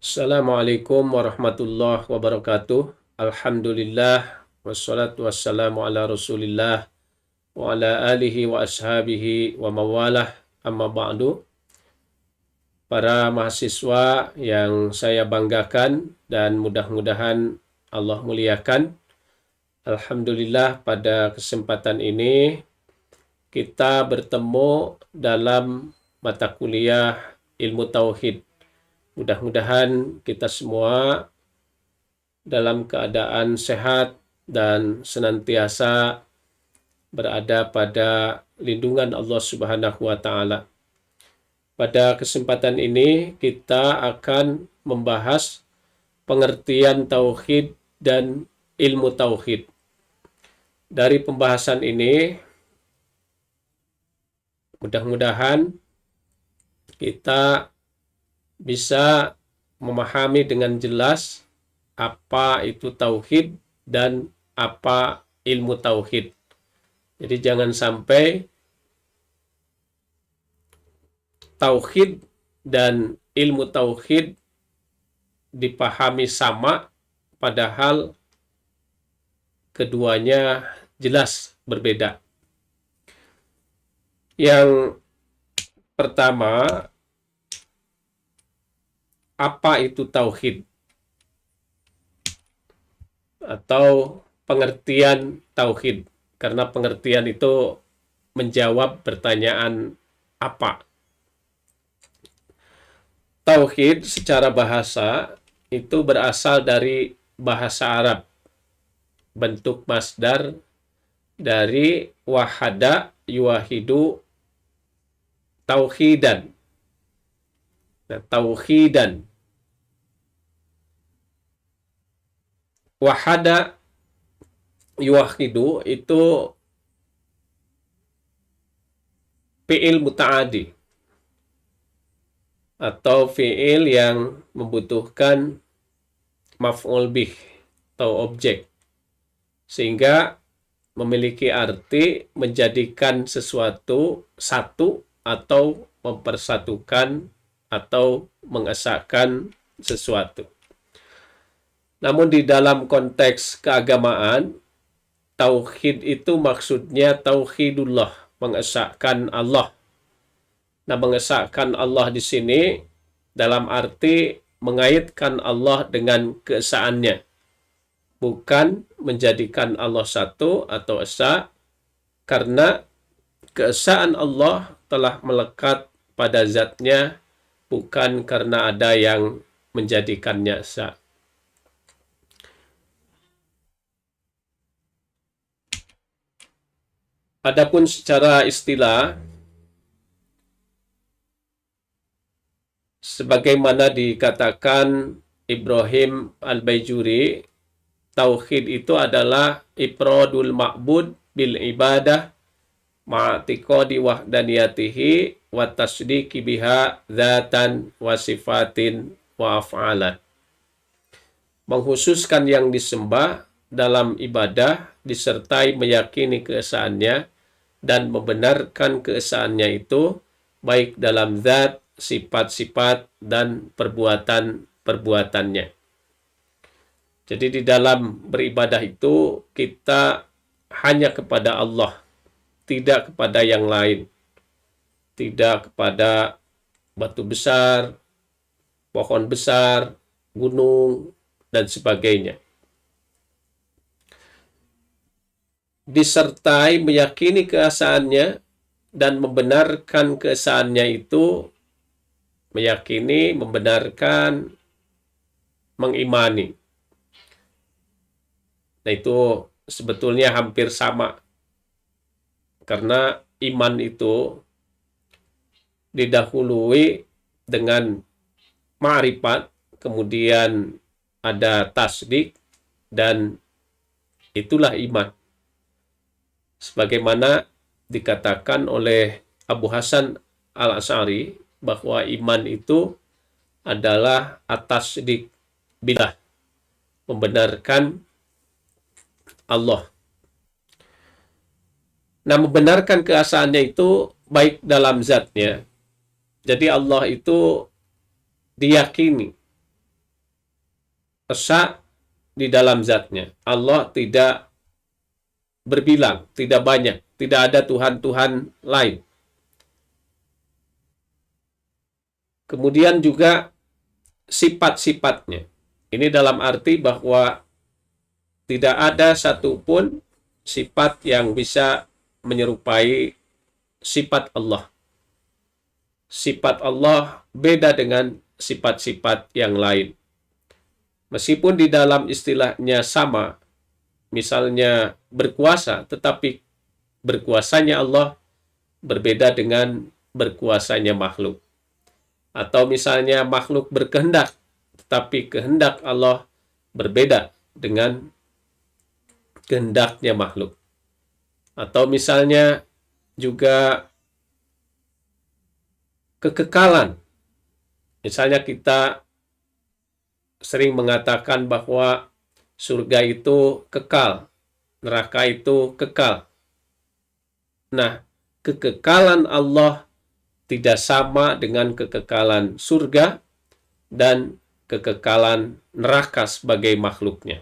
Assalamualaikum warahmatullahi wabarakatuh. Alhamdulillah wassalatu wassalamu ala Rasulillah wa ala alihi wa ashabihi wa mawalah. Amma ba'du. Para mahasiswa yang saya banggakan dan mudah-mudahan Allah muliakan. Alhamdulillah pada kesempatan ini kita bertemu dalam mata kuliah ilmu tauhid. Mudah-mudahan kita semua dalam keadaan sehat dan senantiasa berada pada lindungan Allah Subhanahu wa taala. Pada kesempatan ini kita akan membahas pengertian tauhid dan ilmu tauhid. Dari pembahasan ini mudah-mudahan kita bisa memahami dengan jelas apa itu tauhid dan apa ilmu tauhid. Jadi jangan sampai tauhid dan ilmu tauhid dipahami sama, padahal keduanya jelas berbeda. Yang pertama, apa itu tauhid? Atau pengertian tauhid. Karena pengertian itu menjawab pertanyaan apa. Tauhid secara bahasa itu berasal dari bahasa Arab. Bentuk masdar dari wahada yuwahidu tauhidan. Nah, tauhidan. Wahada yuwahidu itu fi'il muta'adi atau fi'il yang membutuhkan maf'ul bih atau objek, sehingga memiliki arti menjadikan sesuatu satu atau mempersatukan atau mengesahkan sesuatu. Namun di dalam konteks keagamaan, tauhid itu maksudnya tauhidullah, mengesahkan Allah. Nah, mengesahkan Allah di sini dalam arti mengaitkan Allah dengan keesaannya, bukan menjadikan Allah satu atau esa, karena keesaan Allah telah melekat pada zatnya, bukan karena ada yang menjadikannya esa. Adapun secara istilah, sebagaimana dikatakan Ibrahim Al-Baijuri, tauhid itu adalah ifradul ma'bud bil ibadah ma'atiqadi wahdaniyatihi wa tasdiqi biha dzatan wa sifatin wa af'alan. Menghususkan yang disembah dalam ibadah disertai meyakini keesaannya dan membenarkan keesaannya itu baik dalam zat, sifat-sifat, dan perbuatan-perbuatannya. Jadi di dalam beribadah itu kita hanya kepada Allah, tidak kepada yang lain, tidak kepada batu besar, pohon besar, gunung, dan sebagainya. Disertai meyakini keesaannya dan membenarkan keesaannya itu, meyakini, membenarkan, mengimani. Nah, itu sebetulnya hampir sama. Karena iman itu didahului dengan ma'rifat, kemudian ada tasdik, dan itulah iman. Sebagaimana dikatakan oleh Abu Hasan Al-Asy'ari bahwa iman itu adalah at-tasdik billah, membenarkan Allah. Nah, membenarkan keesaannya itu baik dalam zatnya. Jadi Allah itu diyakini esa di dalam zatnya. Allah tidak berbilang, tidak banyak, tidak ada Tuhan-Tuhan lain. Kemudian juga sifat-sifatnya. Ini dalam arti bahwa tidak ada satupun sifat yang bisa menyerupai sifat Allah. Sifat Allah beda dengan sifat-sifat yang lain. Meskipun di dalam istilahnya sama, misalnya berkuasa, tetapi berkuasanya Allah berbeda dengan berkuasanya makhluk. Atau misalnya makhluk berkehendak, tetapi kehendak Allah berbeda dengan kehendaknya makhluk. Atau misalnya juga kekekalan. Misalnya kita sering mengatakan bahwa surga itu kekal, neraka itu kekal. Nah, kekekalan Allah tidak sama dengan kekekalan surga dan kekekalan neraka sebagai makhluknya.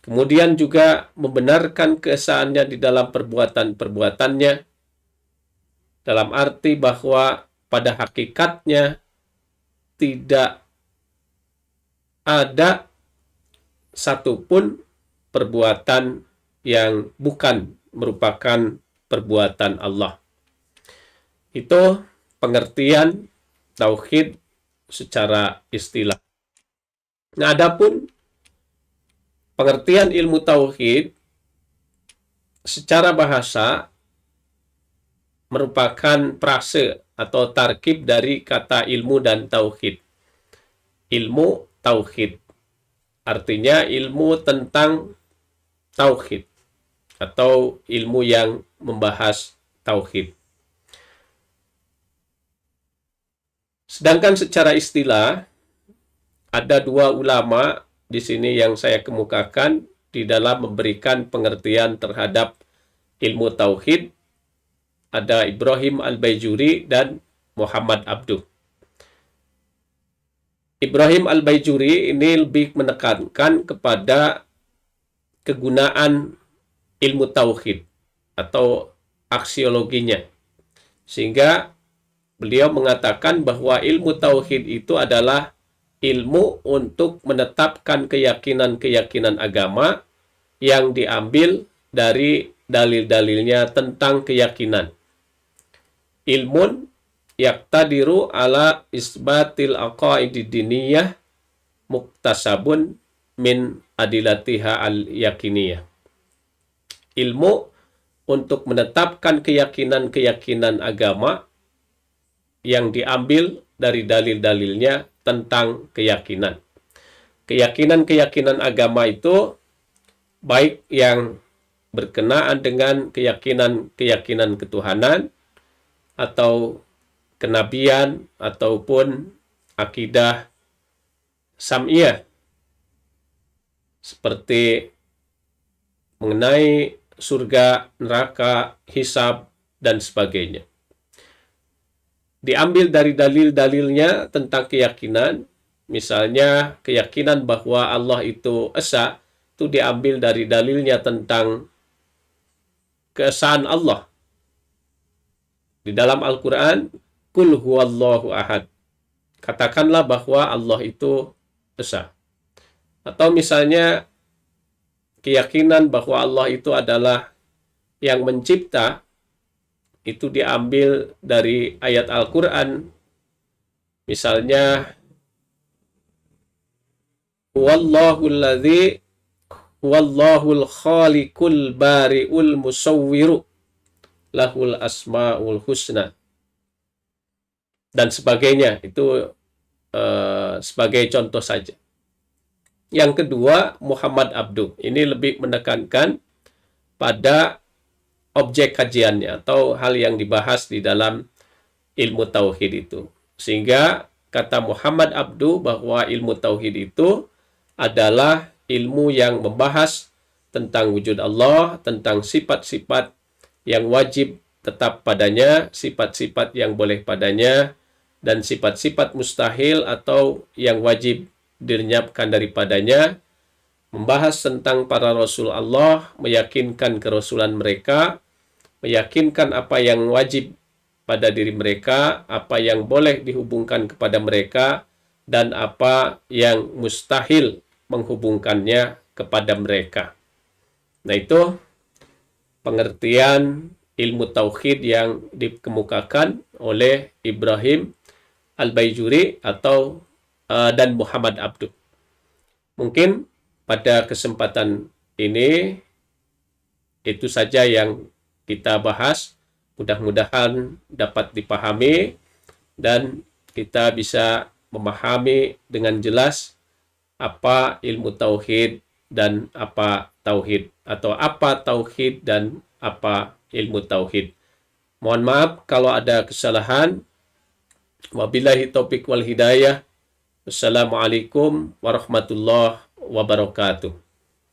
Kemudian juga membenarkan keesaannya di dalam perbuatan-perbuatannya, dalam arti bahwa pada hakikatnya tidak ada satupun perbuatan yang bukan merupakan perbuatan Allah. Itu pengertian tauhid secara istilah. Nah, adapun pengertian ilmu tauhid secara bahasa merupakan frase atau tarkib dari kata ilmu dan tauhid. Ilmu tauhid artinya ilmu tentang tauhid atau ilmu yang membahas tauhid. Sedangkan secara istilah ada dua ulama di sini yang saya kemukakan di dalam memberikan pengertian terhadap ilmu tauhid. Ada Ibrahim Al-Baijuri dan Muhammad Abduh. Ibrahim Al-Baijuri ini lebih menekankan kepada kegunaan ilmu tauhid atau aksiologinya. Sehingga beliau mengatakan bahwa ilmu tauhid itu adalah ilmu untuk menetapkan keyakinan-keyakinan agama yang diambil dari dalil-dalilnya tentang keyakinan. Ilmun yaqtadiru ala isbatil aqaidid diniyah muktasabun min adilatiha al-yakiniyah. Ilmu untuk menetapkan keyakinan-keyakinan agama yang diambil dari dalil-dalilnya tentang keyakinan. Keyakinan-keyakinan agama itu baik yang berkenaan dengan keyakinan-keyakinan ketuhanan atau kenabian ataupun akidah sam'iyah seperti mengenai surga, neraka, hisab, dan sebagainya. Diambil dari dalil-dalilnya tentang keyakinan, misalnya keyakinan bahwa Allah itu esa, itu diambil dari dalilnya tentang keesaan Allah. Di dalam Al-Quran, Qul huwallahu ahad. Katakanlah bahwa Allah itu esa. Atau misalnya keyakinan bahwa Allah itu adalah yang mencipta, itu diambil dari ayat Al-Quran. Misalnya, Huwallahul khaliqul bari'ul musawwiru lahul asma'ul husna, dan sebagainya. Itu sebagai contoh saja. Yang kedua, Muhammad Abduh. Ini lebih menekankan pada objek kajiannya atau hal yang dibahas di dalam ilmu tauhid itu. Sehingga kata Muhammad Abduh bahwa ilmu tauhid itu adalah ilmu yang membahas tentang wujud Allah, tentang sifat-sifat yang wajib tetap padanya, sifat-sifat yang boleh padanya, dan sifat-sifat mustahil atau yang wajib dilenyapkan daripadanya, membahas tentang para Rasul Allah, meyakinkan kerasulan mereka, meyakinkan apa yang wajib pada diri mereka, apa yang boleh dihubungkan kepada mereka, dan apa yang mustahil menghubungkannya kepada mereka. Nah, itu pengertian ilmu tauhid yang dikemukakan oleh Ibrahim Al-Baijuri atau dan Muhammad Abduh. Mungkin pada kesempatan ini itu saja yang kita bahas. Mudah-mudahan dapat dipahami dan kita bisa memahami dengan jelas apa ilmu tauhid dan apa tauhid, atau apa tauhid dan apa ilmu tauhid. Mohon maaf kalau ada kesalahan. Wabillahi taufik wal hidayah. Wassalamualaikum warahmatullahi wabarakatuh.